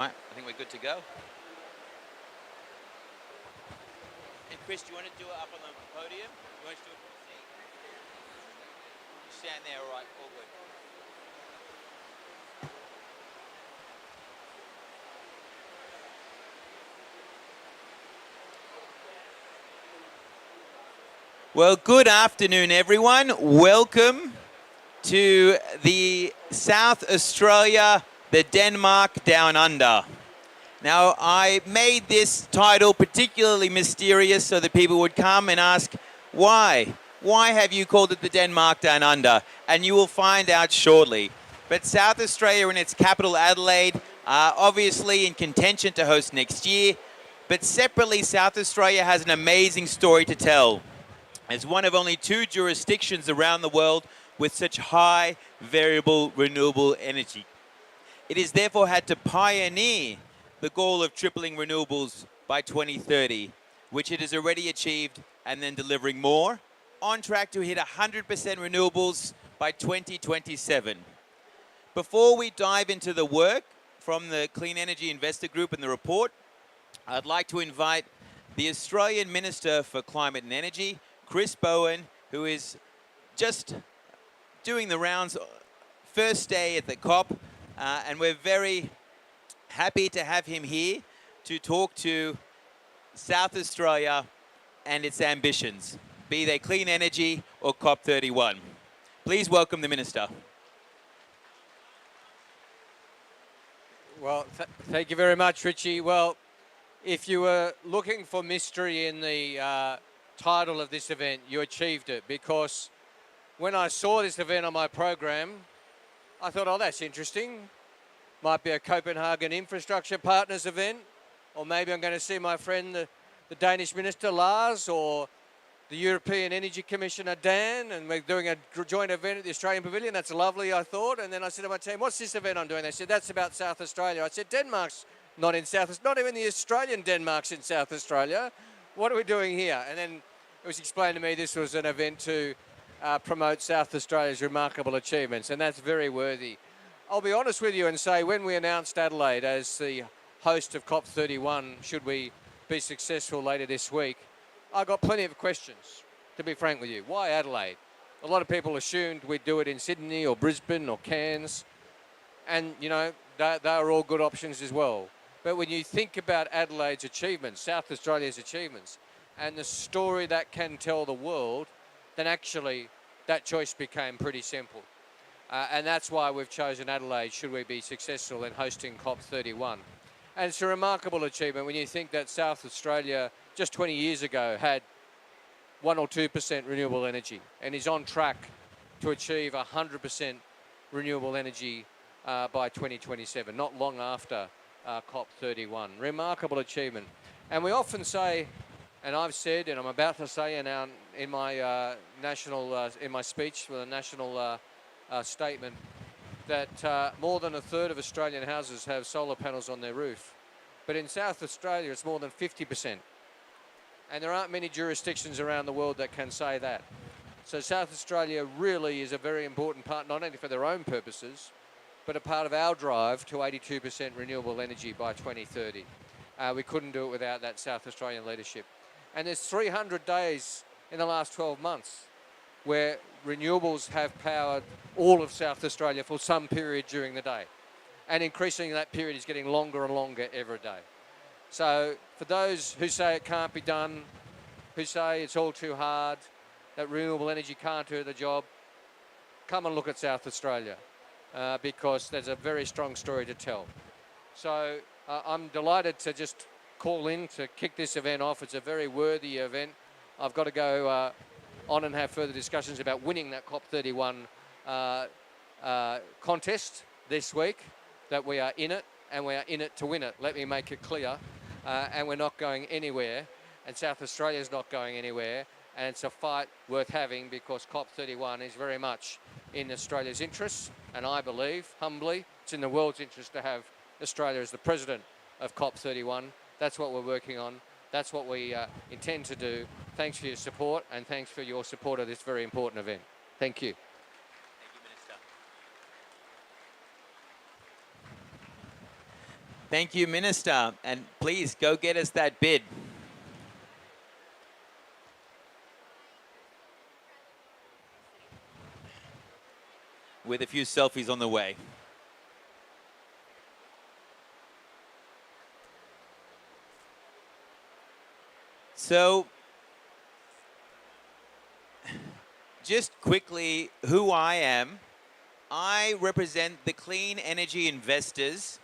Right, I think we're good to go. And Chris, do you want to do it up on the podium? You want to do it from the seat? You stand there, all right, all good. Well, good afternoon, everyone. Welcome to the South Australia, the Denmark Down Under. Now, I made this title particularly mysterious so that people would come and ask, why? Why have you called it the Denmark Down Under? And you will find out shortly. But South Australia and its capital, Adelaide, are obviously in contention to host next year. But separately, South Australia has an amazing story to tell. As one of only 2 jurisdictions around the world with such high variable renewable energy. It has therefore had to pioneer the goal of tripling renewables by 2030, which it has already achieved and then delivering more, on track to hit 100% renewables by 2027. Before we dive into the work from the Clean Energy Investor Group and the report, I'd like to invite the Australian Minister for Climate and Energy, Chris Bowen, who is just doing the rounds, first day at the COP, and we're very happy to have him here to talk to South Australia and its ambitions, be they clean energy or COP31. Please welcome the Minister. Well, thank you very much, Richie. Well, if you were looking for mystery in the title of this event, you achieved it, because when I saw this event on my program, I thought, oh, that's interesting. Might be a Copenhagen Infrastructure Partners event, or maybe I'm going to see my friend, the Danish Minister Lars, or the European Energy Commissioner Dan, and we're doing a joint event at the Australian Pavilion. That's lovely, I thought. And then I said to my team, what's this event I'm doing? They said, that's about South Australia. I said, Denmark's not in South Australia. Not even the Australian Denmark's in South Australia. What are we doing here? And then it was explained to me this was an event to promote South Australia's remarkable achievements, and that's very worthy. I'll be honest with you and say, when we announced Adelaide as the host of COP31, should we be successful later this week, I got plenty of questions, to be frank with you. Why Adelaide? A lot of people assumed we'd do it in Sydney or Brisbane or Cairns, and, you know, they are all good options as well. But when you think about Adelaide's achievements, South Australia's achievements, and the story that can tell the world, then actually that choice became pretty simple. And that's why we've chosen Adelaide, should we be successful in hosting COP31. And it's a remarkable achievement when you think that South Australia just 20 years ago had 1 or 2% renewable energy and is on track to achieve 100% renewable energy by 2027, not long after COP31. Remarkable achievement. And we often say, and I've said, and I'm about to say in my in my speech for the national statement, that more than a third of Australian houses have solar panels on their roof. But in South Australia, it's more than 50%. And there aren't many jurisdictions around the world that can say that. So South Australia really is a very important part, not only for their own purposes, but a part of our drive to 82% renewable energy by 2030. We couldn't do it without that South Australian leadership. And there's 300 days in the last 12 months where renewables have powered all of South Australia for some period during the day. And increasingly that period is getting longer and longer every day. So for those who say it can't be done, who say it's all too hard, that renewable energy can't do the job, come and look at South Australia because there's a very strong story to tell. So I'm delighted to just call in to kick this event off. It's a very worthy event. I've got to go on and have further discussions about winning that COP31 contest this week, that we are in it, and we are in it to win it. Let me make it clear. And we're not going anywhere, and South Australia is not going anywhere, and it's a fight worth having because COP31 is very much in Australia's interests, and I believe, humbly, it's in the world's interest to have Australia as the president of COP31. That's what we're working on. That's what we intend to do. Thanks for your support, and thanks for your support of this very important event. Thank you. Thank you, Minister. Thank you, Minister. And please go get us that bid. With a few selfies on the way. So, just quickly, who I am. I represent the clean energy investors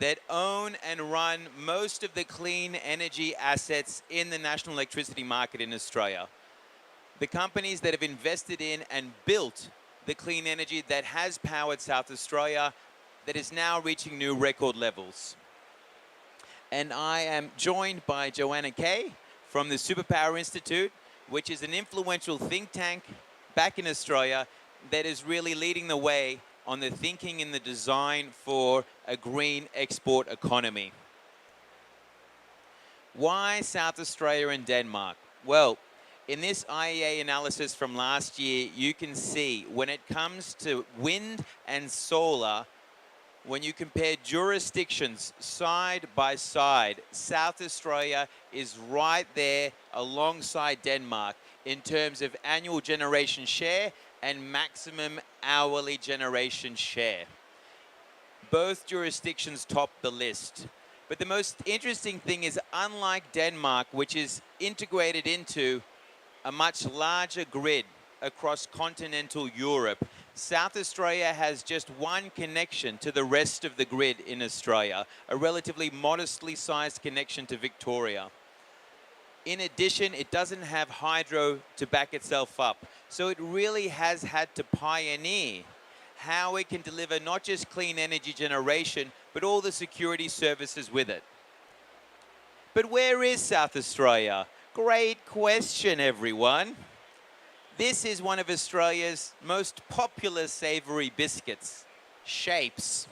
that own and run most of the clean energy assets in the national electricity market in Australia. The companies that have invested in and built the clean energy that has powered South Australia, that is now reaching new record levels. And I am joined by Joanna Kay from the Superpower Institute, which is an influential think tank back in Australia that is really leading the way on the thinking and the design for a green export economy. Why South Australia and Denmark? Well, in this IEA analysis from last year, you can see when it comes to wind and solar, when you compare jurisdictions side by side, South Australia is right there alongside Denmark in terms of annual generation share and maximum hourly generation share. Both jurisdictions top the list. But the most interesting thing is, unlike Denmark, which is integrated into a much larger grid across continental Europe, South Australia has just one connection to the rest of the grid in Australia, a relatively modestly sized connection to Victoria. In addition, it doesn't have hydro to back itself up. So it really has had to pioneer how it can deliver not just clean energy generation, but all the security services with it. But where is South Australia? Great question, everyone. This is one of Australia's most popular savoury biscuits, Shapes.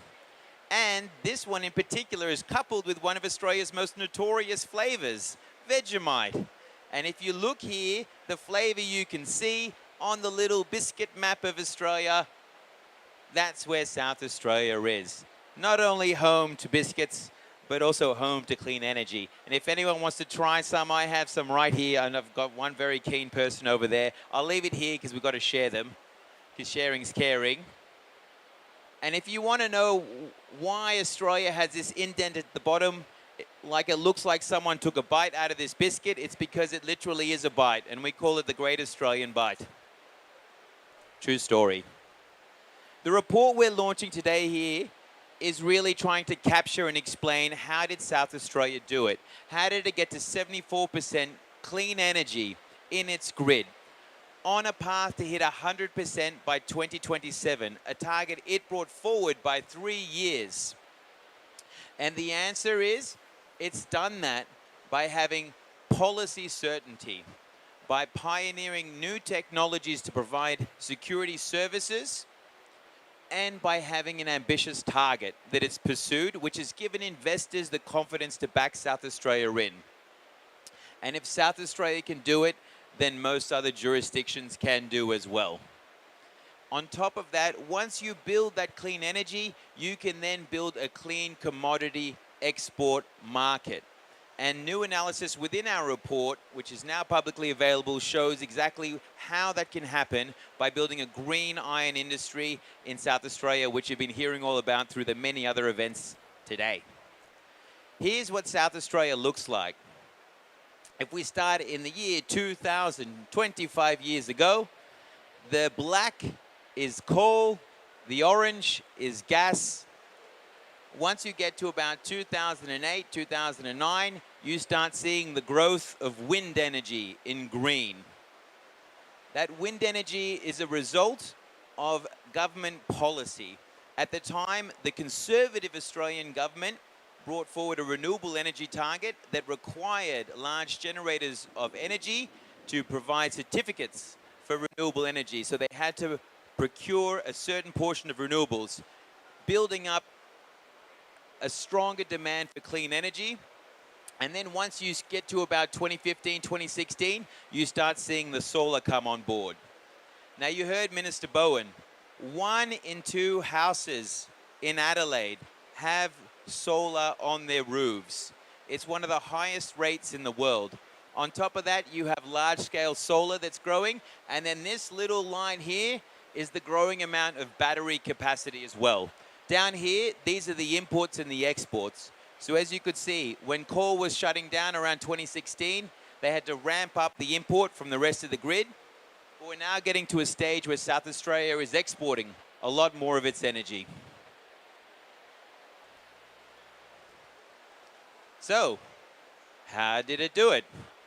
And this one in particular is coupled with one of Australia's most notorious flavours, Vegemite. And if you look here, the flavour you can see on the little biscuit map of Australia, that's where South Australia is. Not only home to biscuits, but also home to clean energy. And if anyone wants to try some, I have some right here, and I've got one very keen person over there. I'll leave it here because we've got to share them, because sharing's caring. And if you want to know why Australia has this indent at the bottom, like it looks like someone took a bite out of this biscuit, it's because it literally is a bite, and we call it the Great Australian Bite. True story. The report we're launching today here is really trying to capture and explain how did South Australia do it? How did it get to 74% clean energy in its grid? On a path to hit 100% by 2027, a target it brought forward by 3 years. And the answer is, it's done that by having policy certainty, by pioneering new technologies to provide security services, and by having an ambitious target that it's pursued, which has given investors the confidence to back South Australia in. And if South Australia can do it, then most other jurisdictions can do as well. On top of that, once you build that clean energy, you can then build a clean commodity export market. And new analysis within our report, which is now publicly available, shows exactly how that can happen by building a green iron industry in South Australia, which you've been hearing all about through the many other events today. Here's what South Australia looks like. If we start in the year 2000, 25 years ago, the black is coal, the orange is gas. Once you get to about 2008, 2009, you start seeing the growth of wind energy in green. That wind energy is a result of government policy. At the time, the Conservative Australian government brought forward a renewable energy target that required large generators of energy to provide certificates for renewable energy. So they had to procure a certain portion of renewables, building up a stronger demand for clean energy. And then once you get to about 2015, 2016, you start seeing the solar come on board. Now you heard Minister Bowen, 1 in 2 houses in Adelaide have solar on their roofs. It's one of the highest rates in the world. On top of that, you have large-scale solar that's growing, and then this little line here is the growing amount of battery capacity as well. Down here, these are the imports and the exports. So as you could see, when coal was shutting down around 2016, they had to ramp up the import from the rest of the grid. But we're now getting to a stage where South Australia is exporting a lot more of its energy. So, how did it do it?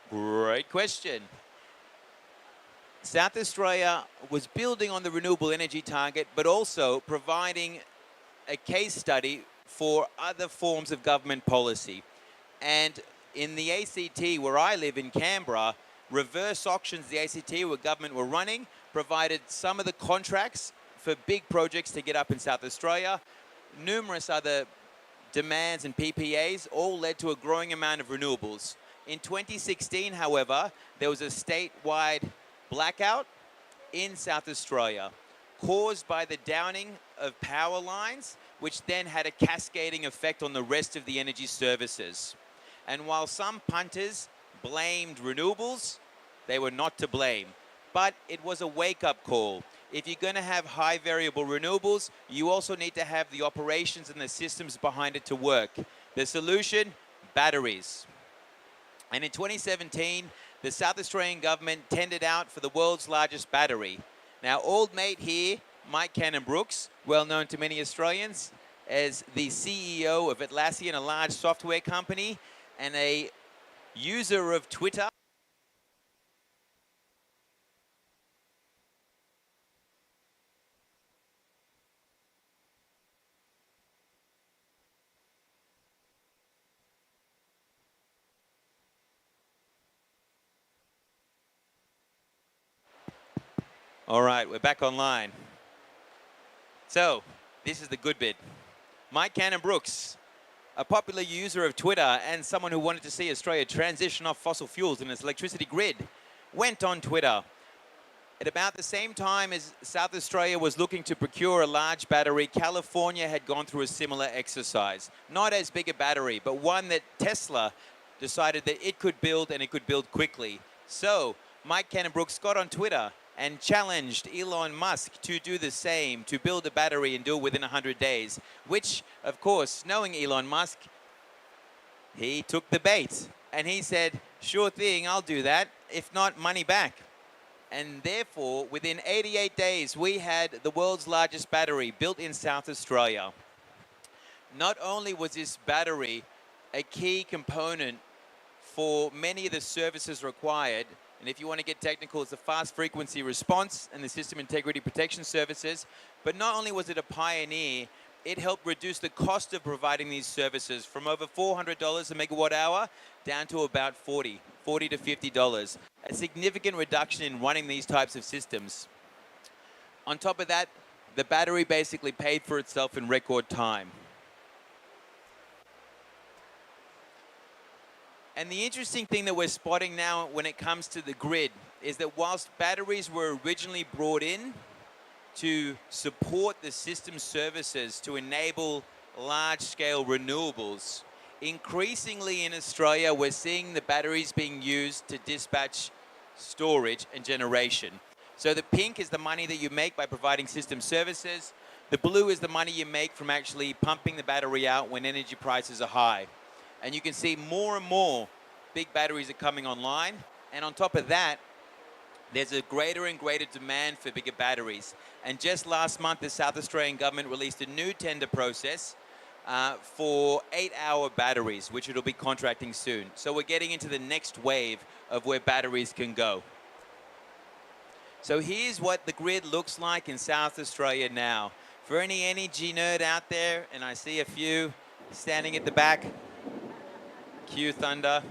Great question. South Australia was building on the renewable energy target, but also providing a case study for other forms of government policy. And in the ACT, where I live in Canberra, reverse auctions, the ACT where government were running, provided some of the contracts for big projects to get up in South Australia. Numerous other demands and PPAs all led to a growing amount of renewables. In 2016, however, there was a statewide blackout in South Australia caused by the downing of power lines, which then had a cascading effect on the rest of the energy services. And while some punters blamed renewables, they were not to blame. But it was a wake-up call. If you're going to have high variable renewables, you also need to have the operations and the systems behind it to work. The solution, batteries. And in 2017, the South Australian government tendered out for the world's largest battery. Now, old mate here, Mike Cannon-Brookes, well known to many Australians as the CEO of Atlassian, a large software company, and a user of Twitter. All right, we're back online. So, this is the good bit. Mike Cannon-Brookes, a popular user of Twitter and someone who wanted to see Australia transition off fossil fuels in its electricity grid, went on Twitter. At about the same time as South Australia was looking to procure a large battery, California had gone through a similar exercise. Not as big a battery, but one that Tesla decided that it could build, and it could build quickly. So Mike Cannon-Brookes got on Twitter and challenged Elon Musk to do the same, to build a battery and do it within 100 days, which, of course, knowing Elon Musk, he took the bait. And he said, sure thing, I'll do that. If not, money back. And therefore, within 88 days, we had the world's largest battery built in South Australia. Not only was this battery a key component for many of the services required, and if you want to get technical, it's the fast frequency response and the system integrity protection services, but not only was it a pioneer, it helped reduce the cost of providing these services from over $400 a megawatt hour down to about $40 to $50. A significant reduction in running these types of systems. On top of that, the battery basically paid for itself in record time. And the interesting thing that we're spotting now when it comes to the grid is that whilst batteries were originally brought in to support the system services to enable large-scale renewables, increasingly in Australia, we're seeing the batteries being used to dispatch storage and generation. So the pink is the money that you make by providing system services. The blue is the money you make from actually pumping the battery out when energy prices are high. And you can see more and more big batteries are coming online. And on top of that, there's a greater and greater demand for bigger batteries. And just last month, the South Australian government released a new tender process for 8-hour batteries, which it'll be contracting soon. So we're getting into the next wave of where batteries can go. So here's what the grid looks like in South Australia now. For any energy nerd out there, and I see a few standing at the back, cue thunder.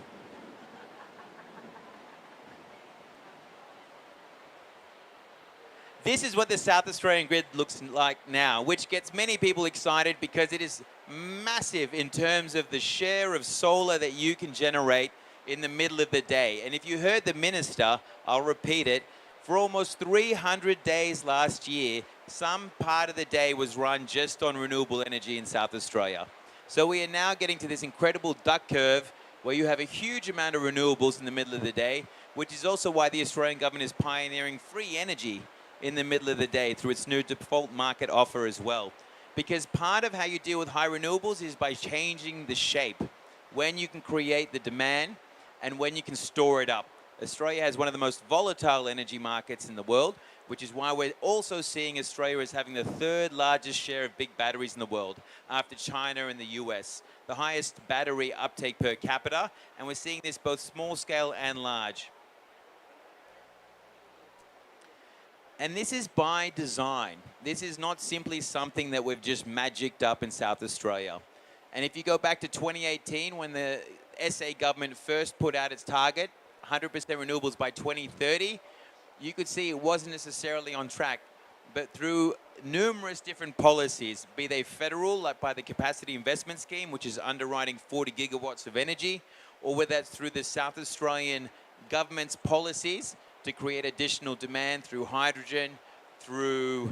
This is what the South Australian grid looks like now, which gets many people excited because it is massive in terms of the share of solar that you can generate in the middle of the day. And if you heard the minister, I'll repeat it, for almost 300 days last year, some part of the day was run just on renewable energy in South Australia. So we are now getting to this incredible duck curve where you have a huge amount of renewables in the middle of the day, which is also why the Australian government is pioneering free energy in the middle of the day through its new default market offer as well. Because part of how you deal with high renewables is by changing the shape, when you can create the demand and when you can store it up. Australia has one of the most volatile energy markets in the world, which is why we're also seeing Australia as having the third largest share of big batteries in the world after China and the US, the highest battery uptake per capita, and we're seeing this both small scale and large. And this is by design. This is not simply something that we've just magicked up in South Australia. And if you go back to 2018, when the SA government first put out its target, 100% renewables by 2030, you could see it wasn't necessarily on track. But through numerous different policies, be they federal, like by the Capacity Investment Scheme, which is underwriting 40 gigawatts of energy, or whether that's through the South Australian government's policies to create additional demand through hydrogen, through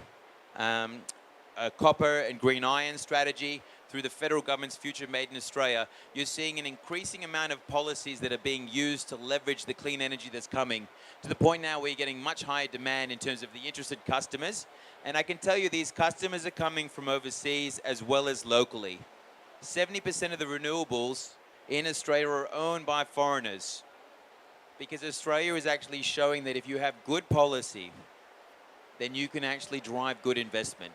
a copper and green iron strategy, through the federal government's Future Made in Australia, you're seeing an increasing amount of policies that are being used to leverage the clean energy that's coming, to the point now where you're getting much higher demand in terms of the interested customers. And I can tell you these customers are coming from overseas as well as locally. 70% of the renewables in Australia are owned by foreigners, because Australia is actually showing that if you have good policy, then you can actually drive good investment.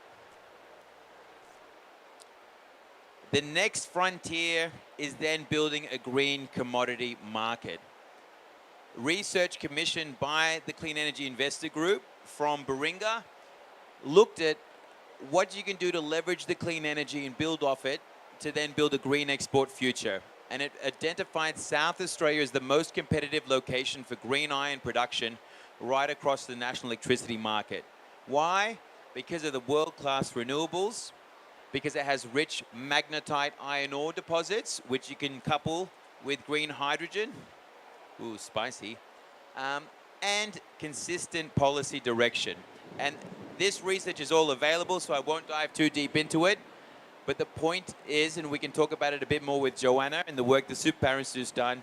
The next frontier is then building a green commodity market. Research commissioned by the Clean Energy Investor Group from Baringa looked at what you can do to leverage the clean energy and build off it to then build a green export future. And it identified South Australia as the most competitive location for green iron production right across the national electricity market. Why? Because of the world-class renewables, because it has rich magnetite iron ore deposits, which you can couple with green hydrogen, ooh, spicy, and consistent policy direction. And this research is all available, so I won't dive too deep into it. But the point is, and we can talk about it a bit more with Joanna and the work the Super Institute's done,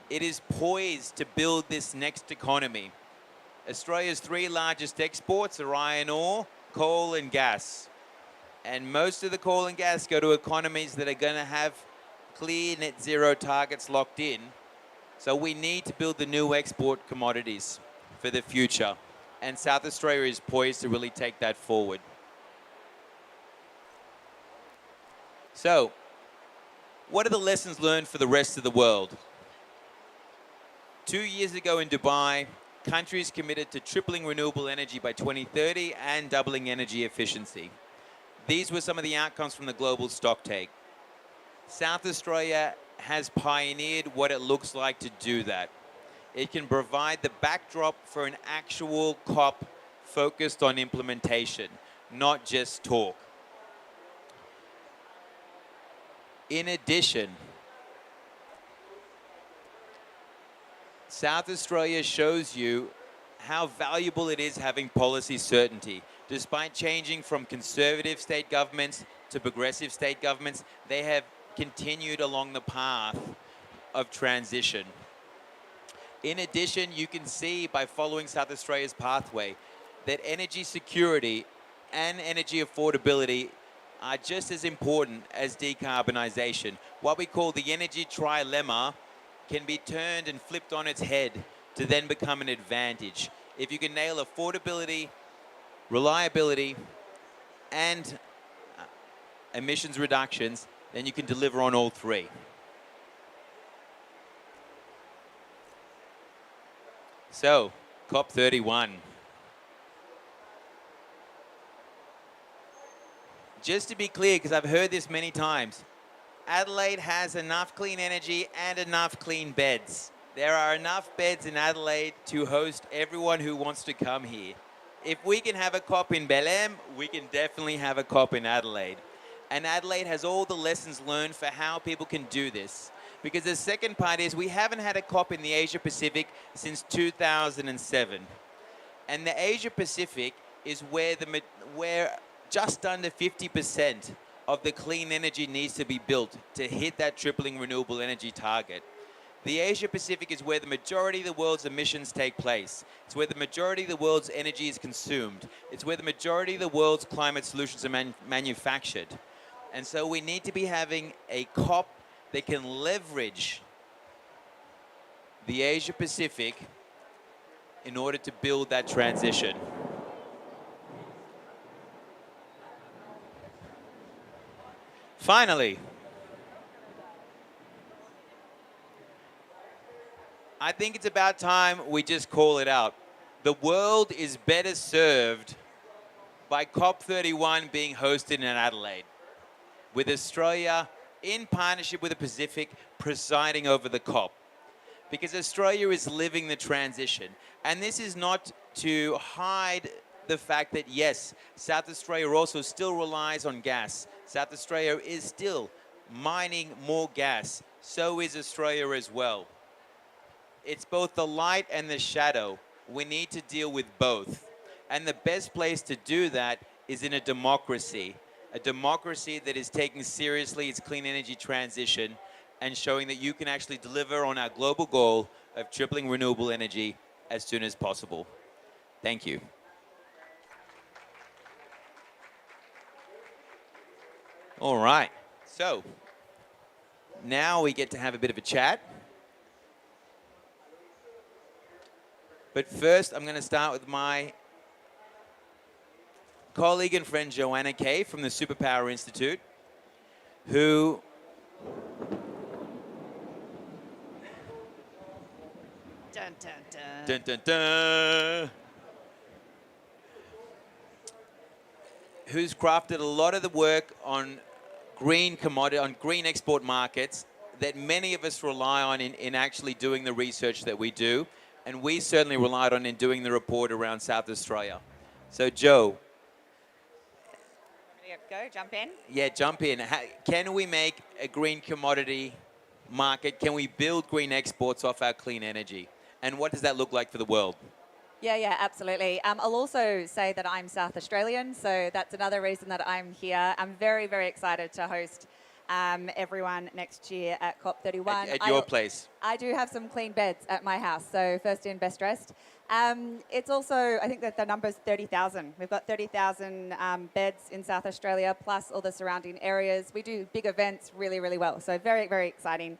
it is poised to build this next economy. Australia's three largest exports are iron ore, coal and gas. And most of the coal and gas go to economies that are going to have clear net zero targets locked in. So we need to build the new export commodities for the future. And South Australia is poised to really take that forward. So, what are the lessons learned for the rest of the world? 2 years ago in Dubai, countries committed to tripling renewable energy by 2030 and doubling energy efficiency. These were some of the outcomes from the global stocktake. South Australia has pioneered what it looks like to do that. It can provide the backdrop for an actual COP focused on implementation, not just talk. In addition, South Australia shows you how valuable it is having policy certainty. Despite changing from conservative state governments to progressive state governments, they have continued along the path of transition. In addition, you can see by following South Australia's pathway that energy security and energy affordability are just as important as decarbonisation. What we call the energy trilemma can be turned and flipped on its head to then become an advantage. If you can nail affordability, reliability, and emissions reductions, then you can deliver on all three. So, COP31. Just to be clear, because I've heard this many times, Adelaide has enough clean energy and enough clean beds. There are enough beds in Adelaide to host everyone who wants to come here. If we can have a COP in Belem, we can definitely have a COP in Adelaide. And Adelaide has all the lessons learned for how people can do this. Because the second part is we haven't had a COP in the Asia Pacific since 2007. And the Asia Pacific is where just under 50% of the clean energy needs to be built to hit that tripling renewable energy target. The Asia Pacific is where the majority of the world's emissions take place. It's where the majority of the world's energy is consumed. It's where the majority of the world's climate solutions are manufactured. And so we need to be having a COP that can leverage the Asia Pacific in order to build that transition. Finally, I think it's about time we just call it out. The world is better served by COP31 being hosted in Adelaide, with Australia in partnership with the Pacific presiding over the COP. Because Australia is living the transition. And this is not to hide the fact that, yes, South Australia also still relies on gas. South Australia is still mining more gas. So is Australia as well. It's both the light and the shadow. We need to deal with both. And the best place to do that is in a democracy that is taking seriously its clean energy transition and showing that you can actually deliver on our global goal of tripling renewable energy as soon as possible. Thank you. All right, so now we get to have a bit of a chat. But first, I'm going to start with my colleague and friend Joanna Kay from the Superpower Institute, who Dun, dun, dun. dun, dun, dun, who's crafted a lot of the work on green commodity, on green export markets that many of us rely on in actually doing the research that we do. And we certainly relied on in doing the report around South Australia. So, Joe. Go, jump in. Yeah, jump in. Can we make a green commodity market? Can we build green exports off our clean energy? And what does that look like for the world? Yeah, absolutely. I'll also say that I'm South Australian, so that's another reason that I'm here. I'm very, very excited to host everyone next year at COP31. At your place? I do have some clean beds at my house, so first in, best dressed. It's also, I think that the number's 30,000. We've got 30,000 beds in South Australia, plus all the surrounding areas. We do big events really, really well, so very, very exciting.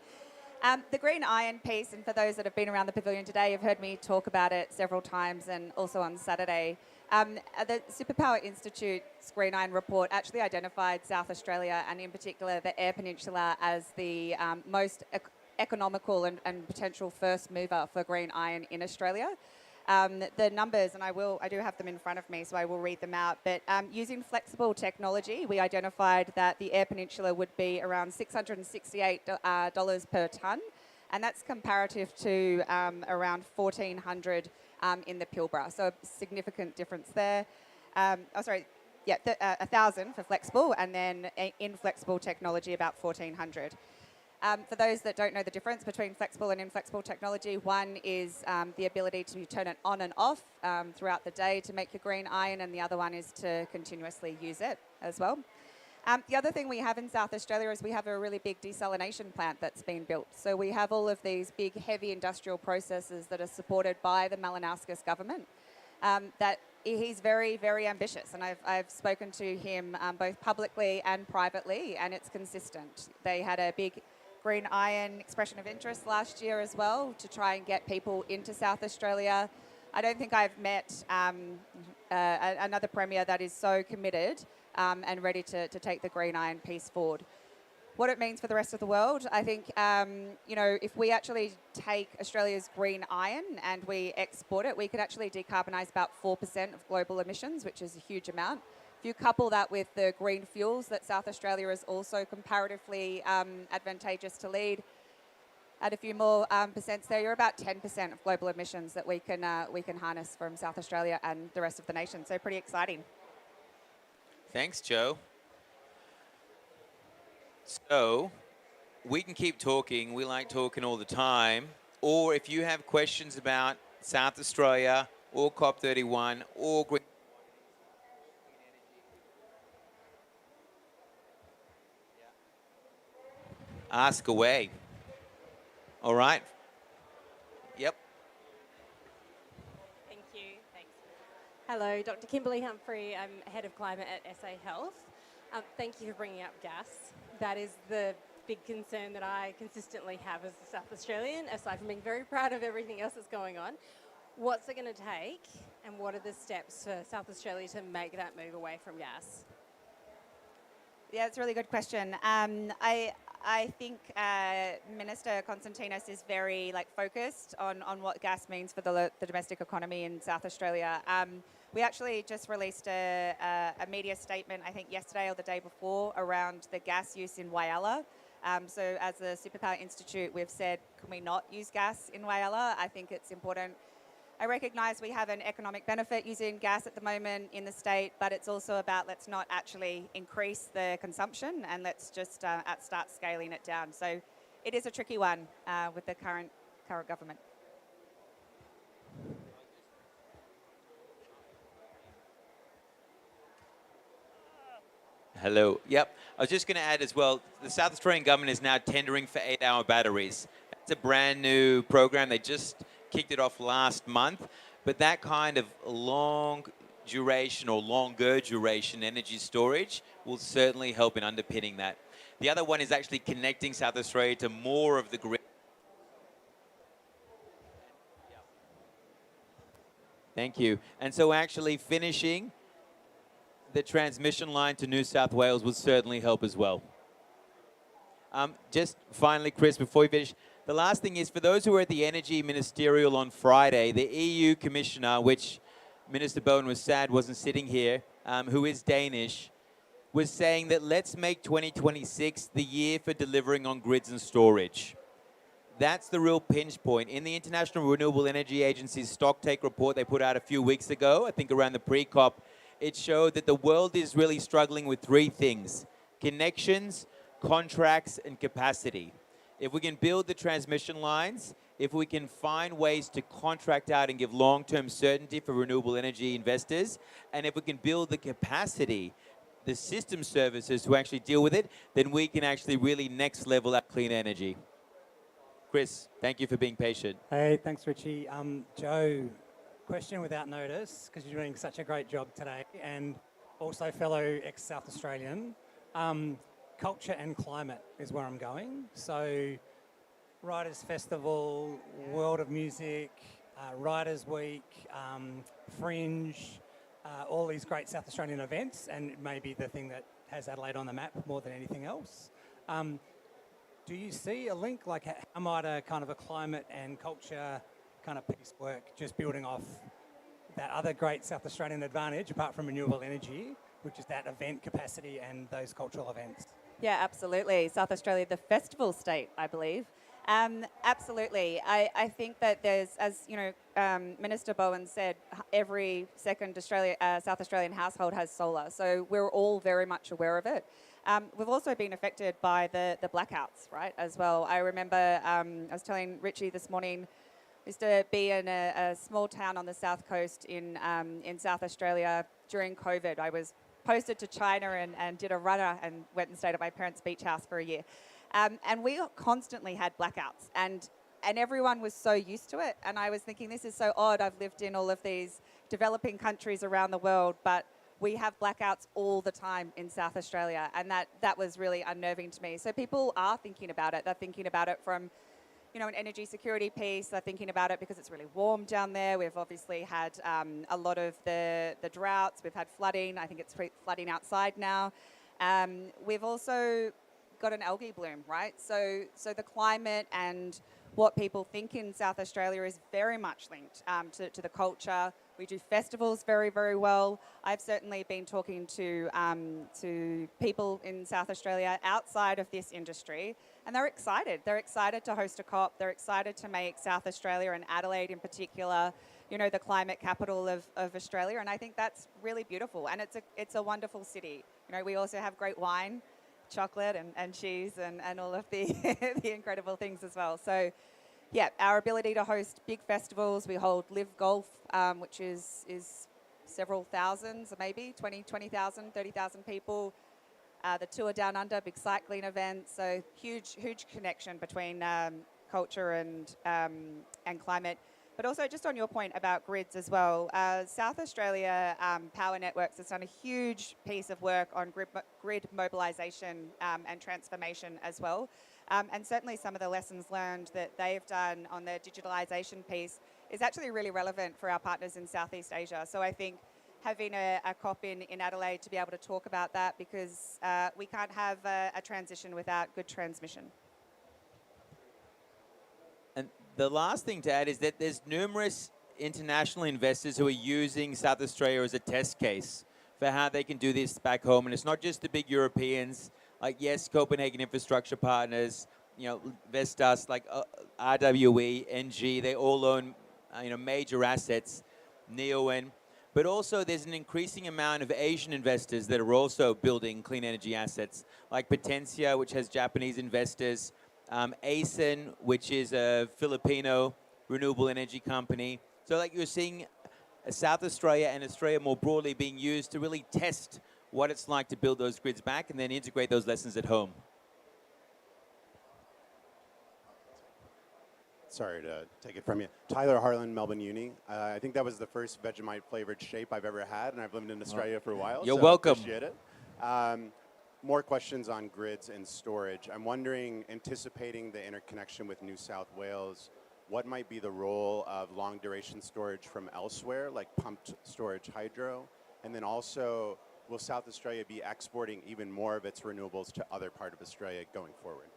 The green iron piece, and for those that have been around the pavilion today, you've heard me talk about it several times and also on Saturday. The Superpower Institute's Green Iron report actually identified South Australia and in particular the Eyre Peninsula as the most economical and potential first mover for green iron in Australia. The numbers, and I do have them in front of me, so I will read them out. But using flexible technology, we identified that the Eyre Peninsula would be around $668 per tonne, and that's comparative to around $1,400 in the Pilbara. So a significant difference there. 1,000 for flexible, and then inflexible technology about 1,400. For those that don't know the difference between flexible and inflexible technology, one is the ability to turn it on and off throughout the day to make your green iron, and the other one is to continuously use it as well. The other thing we have in South Australia is we have a really big desalination plant that's been built. So we have all of these big, heavy industrial processes that are supported by the Malinauskas government. That he's very, very ambitious, and I've spoken to him both publicly and privately, and it's consistent. They had a big green iron expression of interest last year as well to try and get people into South Australia. I don't think I've met another premier that is so committed and ready to take the green iron piece forward. What it means for the rest of the world, I think, if we actually take Australia's green iron and we export it, we could actually decarbonise about 4% of global emissions, which is a huge amount. If you couple that with the green fuels that South Australia is also comparatively advantageous to lead, add a few more percents there, you're about 10% of global emissions that we can harness from South Australia and the rest of the nation. So pretty exciting. Thanks, Joe. So we can keep talking. We like talking all the time. Or if you have questions about South Australia or COP31 or green Ask away. All right. Yep. Thank you. Thanks. Hello, Dr. Kimberly Humphrey. I'm Head of Climate at SA Health. Thank you for bringing up gas. That is the big concern that I consistently have as a South Australian, aside from being very proud of everything else that's going on. What's it going to take, and what are the steps for South Australia to make that move away from gas? Yeah, it's a really good question. I think Minister Konstantinos is very focused on what gas means for the domestic economy in South Australia. We actually just released a media statement, I think yesterday or the day before, around the gas use in Whyalla. So as the Superpower Institute, we've said, can we not use gas in Whyalla? I think it's important. I recognise we have an economic benefit using gas at the moment in the state, but it's also about let's not actually increase the consumption and let's just start scaling it down. So it is a tricky one with the current government. Hello. Yep. I was just going to add as well, the South Australian government is now tendering for 8-hour batteries. It's a brand new program. They just kicked it off last month. But that kind of long duration or longer duration energy storage will certainly help in underpinning that. The other one is actually connecting South Australia to more of the grid. Thank you. And so actually finishing the transmission line to New South Wales would certainly help as well. Just finally, Chris, before we finish, the last thing is for those who were at the Energy Ministerial on Friday, the EU Commissioner, which Minister Bowen was sad wasn't sitting here, who is Danish, was saying that let's make 2026 the year for delivering on grids and storage. That's the real pinch point. In the International Renewable Energy Agency's stocktake report they put out a few weeks ago, I think around the pre-COP, it showed that the world is really struggling with three things: connections, contracts, and capacity. If we can build the transmission lines, if we can find ways to contract out and give long-term certainty for renewable energy investors, and if we can build the capacity, the system services to actually deal with it, then we can actually really next level that clean energy. Chris, thank you for being patient. Hey, thanks, Richie. Joe, question without notice, because you're doing such a great job today, and also fellow ex-South Australian. Culture and climate is where I'm going. So, Writers' Festival, World of Music, Writers' Week, Fringe, all these great South Australian events, and it may be the thing that has Adelaide on the map more than anything else. Do you see a link, like how might a kind of a climate and culture kind of piece work, just building off that other great South Australian advantage, apart from renewable energy, which is that event capacity and those cultural events? Yeah, absolutely. South Australia, the festival state, I believe. Absolutely. I think that there's, as you know, Minister Bowen said, every second South Australian household has solar. So we're all very much aware of it. We've also been affected by the blackouts, right, as well. I remember I was telling Richie this morning, I used to be in a small town on the south coast in South Australia during COVID. I was posted to China and did a runner and went and stayed at my parents' beach house for a year. And we constantly had blackouts, and everyone was so used to it. And I was thinking, this is so odd. I've lived in all of these developing countries around the world, but we have blackouts all the time in South Australia, and that was really unnerving to me. So people are thinking about it. They're thinking about it from, you know, an energy security piece. They're thinking about it because it's really warm down there. We've obviously had a lot of the droughts. We've had flooding. I think it's flooding outside now. We've also got an algae bloom, right? So the climate and what people think in South Australia is very much linked to the culture. We do festivals very, very well. I've certainly been talking to people in South Australia outside of this industry, and they're excited. They're excited to host a COP. They're excited to make South Australia and Adelaide in particular, you know, the climate capital of Australia. And I think that's really beautiful. And it's a wonderful city. You know, we also have great wine, chocolate and cheese and all of the the incredible things as well. So yeah, our ability to host big festivals. We hold Live Golf, which is several thousands, maybe 20,000, 30,000 people. the tour down under, big cycling event. So huge connection between culture and climate. But also just on your point about grids as well, South Australia Power Networks has done a huge piece of work on grid mobilisation and transformation as well. And certainly some of the lessons learned that they've done on the digitalisation piece is actually really relevant for our partners in Southeast Asia. So I think having a COP in Adelaide to be able to talk about that, because we can't have a transition without good transmission. And the last thing to add is that there's numerous international investors who are using South Australia as a test case for how they can do this back home. And it's not just the big Europeans, like, yes, Copenhagen Infrastructure Partners, Vestas, like RWE, NG, they all own, major assets, Neoen. But also there's an increasing amount of Asian investors that are also building clean energy assets, like Potencia, which has Japanese investors, ASEN, which is a Filipino renewable energy company. So like you're seeing South Australia and Australia more broadly being used to really test what it's like to build those grids back and then integrate those lessons at home. Sorry to take it from you. Tyler Harlan, Melbourne Uni. I think that was the first Vegemite flavored shape I've ever had, and I've lived in Australia for a while. You're so welcome. Appreciate it. More questions on grids and storage. I'm wondering, anticipating the interconnection with New South Wales, what might be the role of long duration storage from elsewhere, like pumped storage hydro? And then also, will South Australia be exporting even more of its renewables to other part of Australia going forward?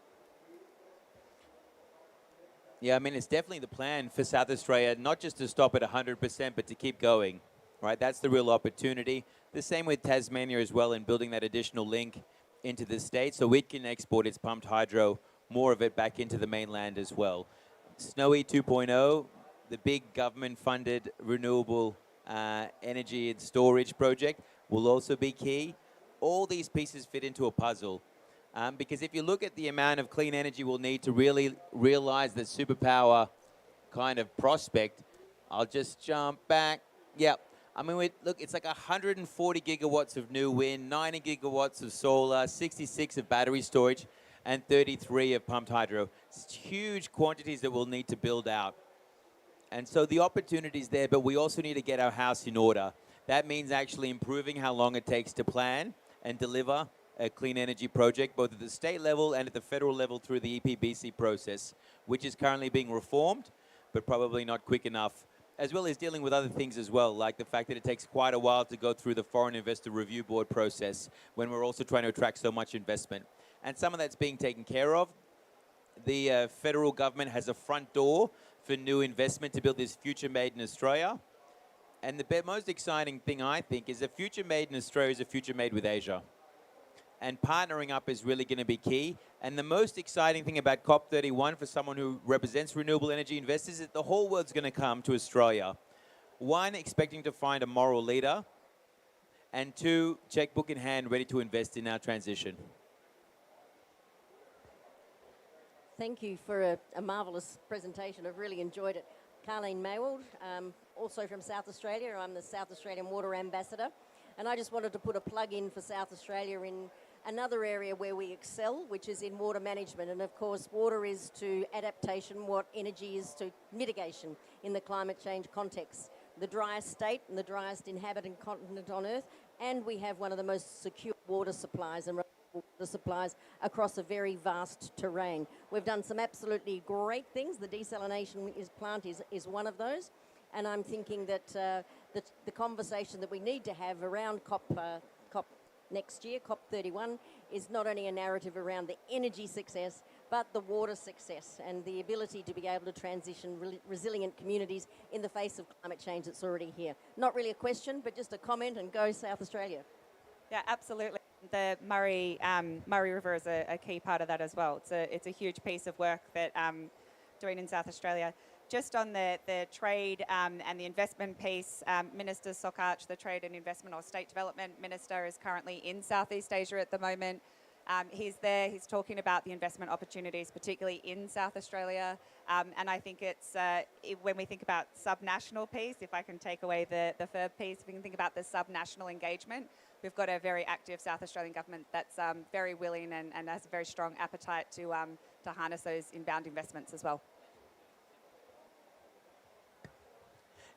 Yeah, I mean, it's definitely the plan for South Australia, not just to stop at 100%, but to keep going, right? That's the real opportunity. The same with Tasmania as well in building that additional link into the state so we can export its pumped hydro, more of it back into the mainland as well. Snowy 2.0, the big government-funded renewable energy and storage project will also be key. All these pieces fit into a puzzle. Because if you look at the amount of clean energy we'll need to really realize the superpower kind of prospect, I'll just jump back. Yep. I mean, look, it's like 140 gigawatts of new wind, 90 gigawatts of solar, 66 of battery storage, and 33 of pumped hydro. It's huge quantities that we'll need to build out. And so the opportunity's there, but we also need to get our house in order. That means actually improving how long it takes to plan and deliver a clean energy project, both at the state level and at the federal level through the EPBC process, which is currently being reformed, but probably not quick enough, as well as dealing with other things as well, like the fact that it takes quite a while to go through the Foreign Investor Review Board process when we're also trying to attract so much investment. And some of that's being taken care of. The federal government has a front door for new investment to build this future made in Australia. And the most exciting thing, I think, is a future made in Australia is a future made with Asia. And partnering up is really going to be key. And the most exciting thing about COP31 for someone who represents renewable energy investors is that the whole world's going to come to Australia. One, expecting to find a moral leader. And two, checkbook in hand, ready to invest in our transition. Thank you for a marvellous presentation. I've really enjoyed it. Carleen Maywald, also from South Australia. I'm the South Australian Water Ambassador. And I just wanted to put a plug in for South Australia in another area where we excel, which is in water management. And of course, water is to adaptation what energy is to mitigation in the climate change context. The driest state and the driest inhabited continent on Earth, and we have one of the most secure water supplies and water supplies across a very vast terrain. We've done some absolutely great things. The desalination plant is one of those. And I'm thinking that the conversation that we need to have around COP next year, COP31, is not only a narrative around the energy success, but the water success and the ability to be able to transition resilient communities in the face of climate change that's already here. Not really a question, but just a comment, and go South Australia. Yeah, absolutely. The Murray River is a key part of that as well. It's a huge piece of work that doing in South Australia. Just on the trade and the investment piece, Minister Sokach, the Trade and Investment or State Development Minister, is currently in Southeast Asia at the moment. He's there, he's talking about the investment opportunities, particularly in South Australia. And I think it's, when we think about subnational piece, if I can take away the FIRB piece, if we can think about the subnational engagement, we've got a very active South Australian government that's very willing and has a very strong appetite to harness those inbound investments as well.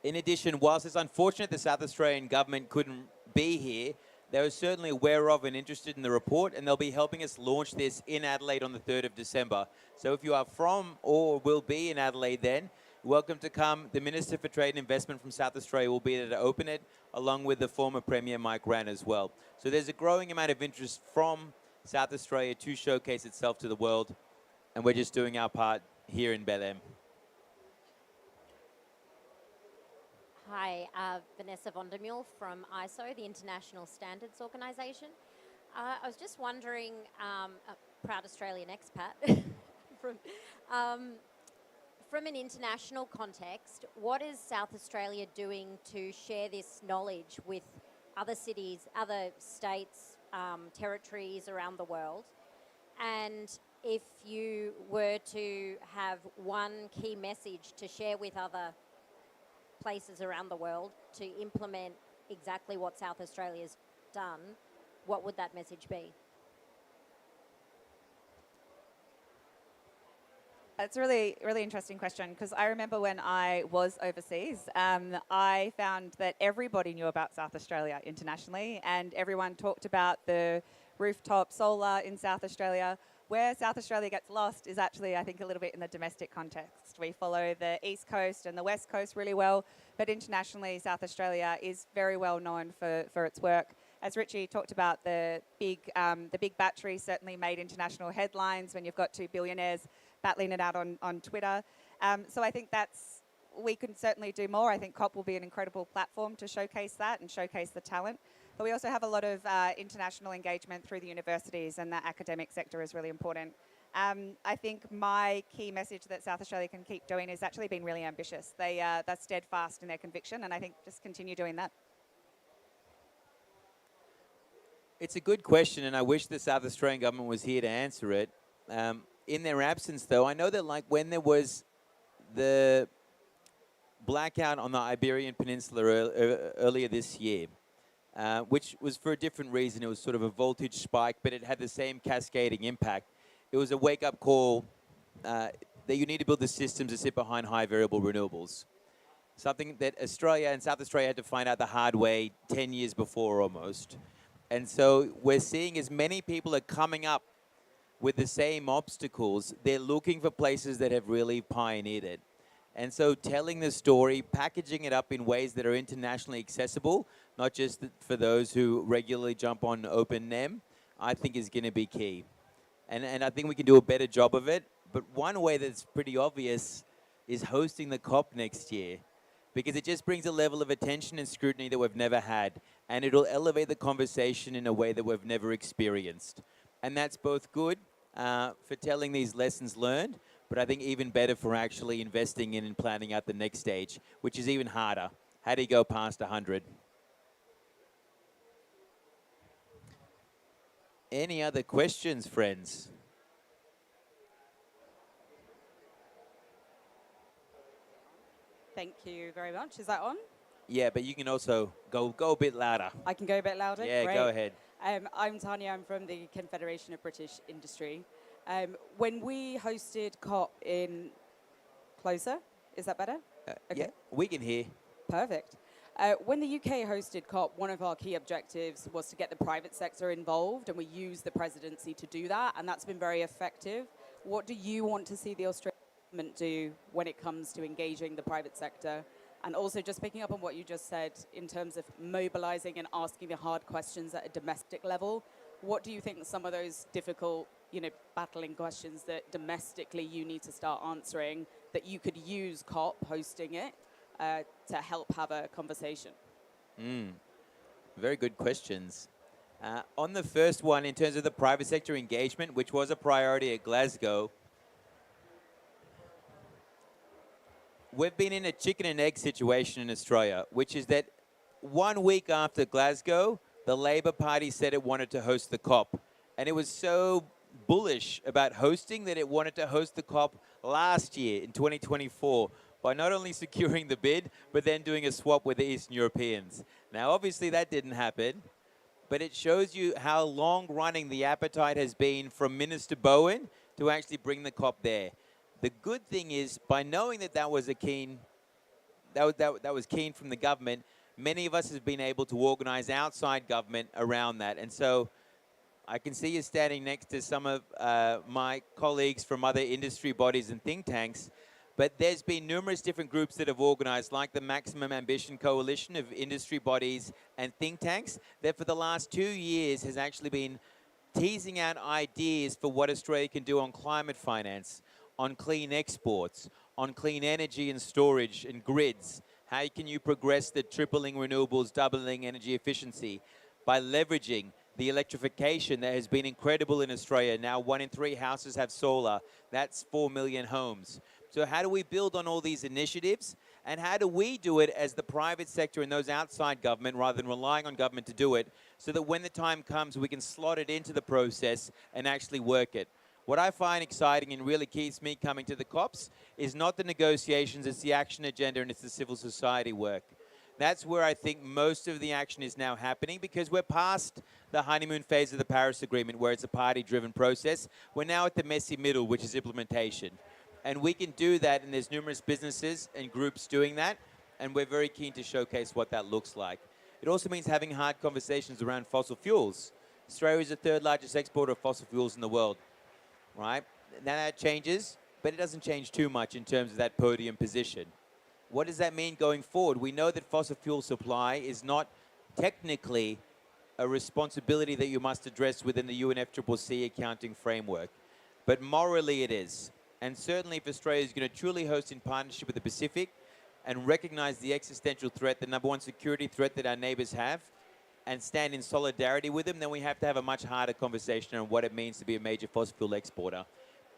In addition, whilst it's unfortunate the South Australian government couldn't be here, they were certainly aware of and interested in the report, and they'll be helping us launch this in Adelaide on the 3rd of December. So if you are from or will be in Adelaide then, welcome to come. The Minister for Trade and Investment from South Australia will be there to open it, along with the former Premier Mike Rann as well. So there's a growing amount of interest from South Australia to showcase itself to the world, and we're just doing our part here in Belem. Hi, Vanessa von der Meulen from ISO, the International Standards Organisation. I was just wondering, a proud Australian expat, from an international context, what is South Australia doing to share this knowledge with other cities, other states, territories around the world? And if you were to have one key message to share with other places around the world to implement exactly what South Australia's done, what would that message be? It's a really interesting question, because I remember when I was overseas, I found that everybody knew about South Australia internationally, and everyone talked about the rooftop solar in South Australia. Where South Australia gets lost is actually, I think, a little bit in the domestic context. We follow the East Coast and the West Coast really well, but internationally, South Australia is very well known for its work. As Richie talked about, the big battery certainly made international headlines when you've got two billionaires battling it out on Twitter. So I think we can certainly do more. I think COP will be an incredible platform to showcase that and showcase the talent. But we also have a lot of international engagement through the universities, and the academic sector is really important. I think my key message that South Australia can keep doing is actually being really ambitious. They're steadfast in their conviction, and I think just continue doing that. It's a good question, and I wish the South Australian government was here to answer it. In their absence, though, I know that like when there was the blackout on the Iberian Peninsula earlier this year, which was for a different reason. It was sort of a voltage spike, but it had the same cascading impact. It was a wake-up call that you need to build the systems to sit behind high variable renewables. Something that Australia and South Australia had to find out the hard way 10 years before almost. And so we're seeing as many people are coming up with the same obstacles. They're looking for places that have really pioneered it. And so telling the story, packaging it up in ways that are internationally accessible, not just for those who regularly jump on OpenNEM, I think is going to be key. And I think we can do a better job of it. But one way that's pretty obvious is hosting the COP next year, because it just brings a level of attention and scrutiny that we've never had. And it'll elevate the conversation in a way that we've never experienced. And that's both good for telling these lessons learned, but I think even better for actually investing in and planning out the next stage, which is even harder. How do you go past 100? Any other questions, friends? Thank you very much. Is that on? Yeah, but you can also go a bit louder. I can go a bit louder? Yeah, Great. go ahead. I'm Tanya. I'm from the Confederation of British Industry. When we hosted COP in Closer, is that better? Okay. Okay. Yeah, we can hear. Perfect. When the UK hosted COP, one of our key objectives was to get the private sector involved, and we used the presidency to do that, and that's been very effective. What do you want to see the Australian government do when it comes to engaging the private sector? And also just picking up on what you just said in terms of mobilizing and asking the hard questions at a domestic level, what do you think some of those difficult, battling questions that domestically you need to start answering that you could use COP hosting it to help have a conversation? Very good questions. On the first one, in terms of the private sector engagement, which was a priority at Glasgow, we've been in a chicken and egg situation in Australia, which is that 1 week after Glasgow, the Labor Party said it wanted to host the COP. And it was so bullish about hosting that it wanted to host the COP last year in 2024 by not only securing the bid, but then doing a swap with the Eastern Europeans. Now, obviously, that didn't happen. but it shows you how long running the appetite has been from Minister Bowen to actually bring the COP there. The good thing is, by knowing that that was keen from the government, many of us have been able to organize outside government around that. And so I can see you standing next to some of my colleagues from other industry bodies and think tanks, but there's been numerous different groups that have organized, like the Maximum Ambition Coalition of industry bodies and think tanks, that for the last 2 years has actually been teasing out ideas for what Australia can do on climate finance, on clean exports, on clean energy and storage and grids. How can you progress the tripling renewables, doubling energy efficiency by leveraging the electrification that has been incredible in Australia? Now 1 in 3 houses have solar. That's 4 million homes. So how do we build on all these initiatives? And how do we do it as the private sector and those outside government, rather than relying on government to do it, so that when the time comes, we can slot it into the process and actually work it? What I find exciting and really keeps me coming to the COPs is not the negotiations, it's the action agenda and it's the civil society work. That's where I think most of the action is now happening, because we're past the honeymoon phase of the Paris Agreement, where it's a party-driven process. We're now at the messy middle, which is implementation. And we can do that, and there's numerous businesses and groups doing that, and we're very keen to showcase what that looks like. It also means having hard conversations around fossil fuels. Australia is the 3rd largest exporter of fossil fuels in the world, right? Now that changes, but it doesn't change too much in terms of that podium position. What does that mean going forward? We know that fossil fuel supply is not technically a responsibility that you must address within the UNFCCC accounting framework, but morally it is. And certainly if Australia is going to truly host in partnership with the Pacific and recognize the existential threat, the number one security threat that our neighbors have, and stand in solidarity with them, then we have to have a much harder conversation on what it means to be a major fossil fuel exporter.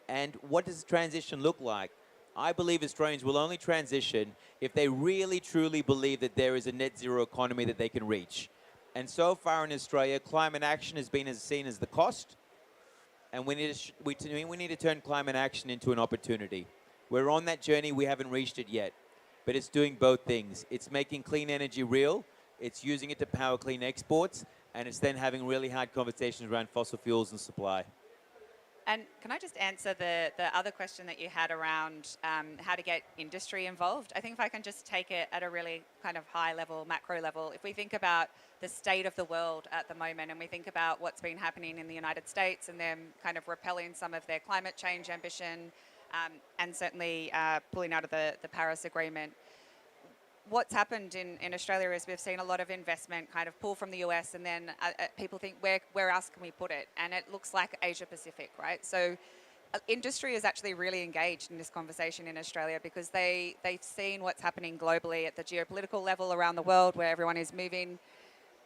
And what does transition look like? I believe Australians will only transition if they really, truly believe that there is a net zero economy that they can reach. And so far in Australia, climate action has been seen as the cost, and we need to turn climate action into an opportunity. We're on that journey, we haven't reached it yet, but it's doing both things. It's making clean energy real, it's using it to power clean exports, and it's then having really hard conversations around fossil fuels and supply. And can I just answer the other question that you had around how to get industry involved? I think if I can just take it at a really kind of high level, macro level, if we think about the state of the world at the moment and we think about what's been happening in the United States and them kind of repelling some of their climate change ambition and certainly pulling out of the Paris Agreement, what's happened in Australia is we've seen a lot of investment kind of pull from the US, and then people think, where else can we put it? And it looks like Asia Pacific, right? So industry is actually really engaged in this conversation in Australia because they've seen what's happening globally at the geopolitical level around the world, where everyone is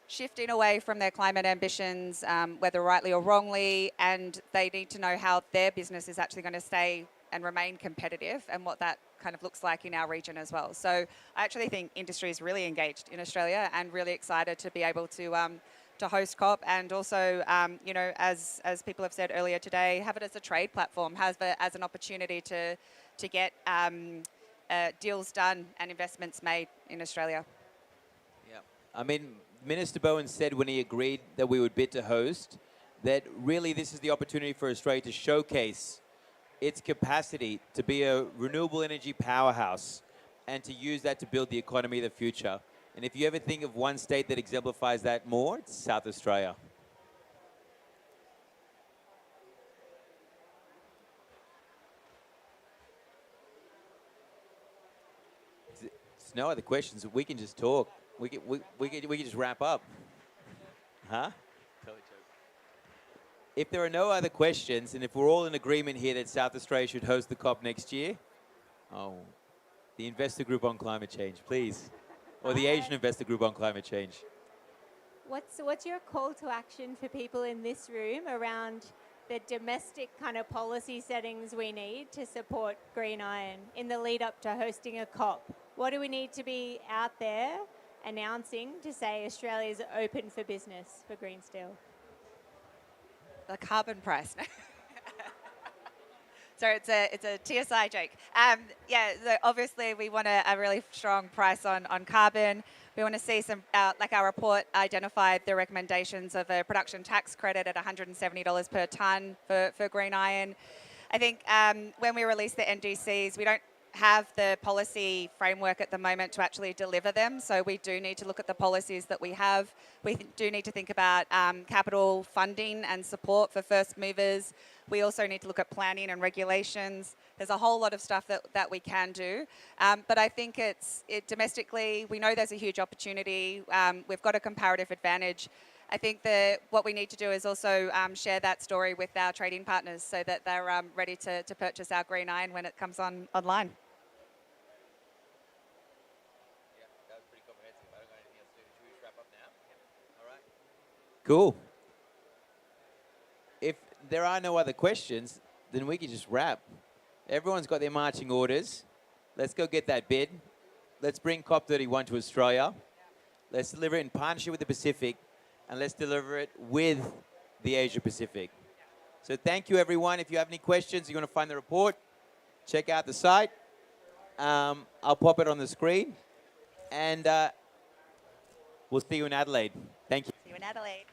shifting away from their climate ambitions, whether rightly or wrongly, and they need to know how their business is actually going to stay and remain competitive, and what that kind of looks like in our region as well. So I actually think industry is really engaged in Australia and really excited to be able to host COP, and also, you know, as people have said earlier today, have it as a trade platform, have it as an opportunity to get deals done and investments made in Australia. Yeah, I mean, Minister Bowen said when he agreed that we would bid to host, that really this is the opportunity for Australia to showcase its capacity to be a renewable energy powerhouse and to use that to build the economy of the future. And if you ever think of one state that exemplifies that more, it's South Australia. There's no other questions. We can just talk. We can just wrap up. Huh? If there are no other questions, and if we're all in agreement here that South Australia should host the COP next year, the Investor Group on Climate Change, please. Or the Asian Investor Group on Climate Change. What's your call to action for people in this room around the domestic kind of policy settings we need to support green iron in the lead up to hosting a COP? What do we need to be out there announcing to say Australia is open for business for green steel? The carbon price. So it's a TSI joke. Yeah, so obviously we want a really strong price on carbon. We want to see some, like our report identified the recommendations of a production tax credit at $170 per tonne for green iron. I think when we release the NDCs, we don't have the policy framework at the moment to actually deliver them. So we do need to look at the policies that we have. We do need to think about capital funding and support for first movers. We also need to look at planning and regulations. There's a whole lot of stuff that we can do. But I think domestically, we know there's a huge opportunity. We've got a comparative advantage. I think that what we need to do is also share that story with our trading partners so that they're ready to purchase our green iron when it comes online. Yeah, that was pretty comprehensive. I don't got anything else to do. Should we just wrap up now? Yeah. All right. Cool. If there are no other questions, then we can just wrap. Everyone's got their marching orders. Let's go get that bid. Let's bring COP31 to Australia. Let's deliver it in partnership with the Pacific. And let's deliver it with the Asia Pacific. So thank you, everyone. If you have any questions, you want to find the report, check out the site. I'll pop it on the screen. And we'll see you in Adelaide. Thank you. See you in Adelaide.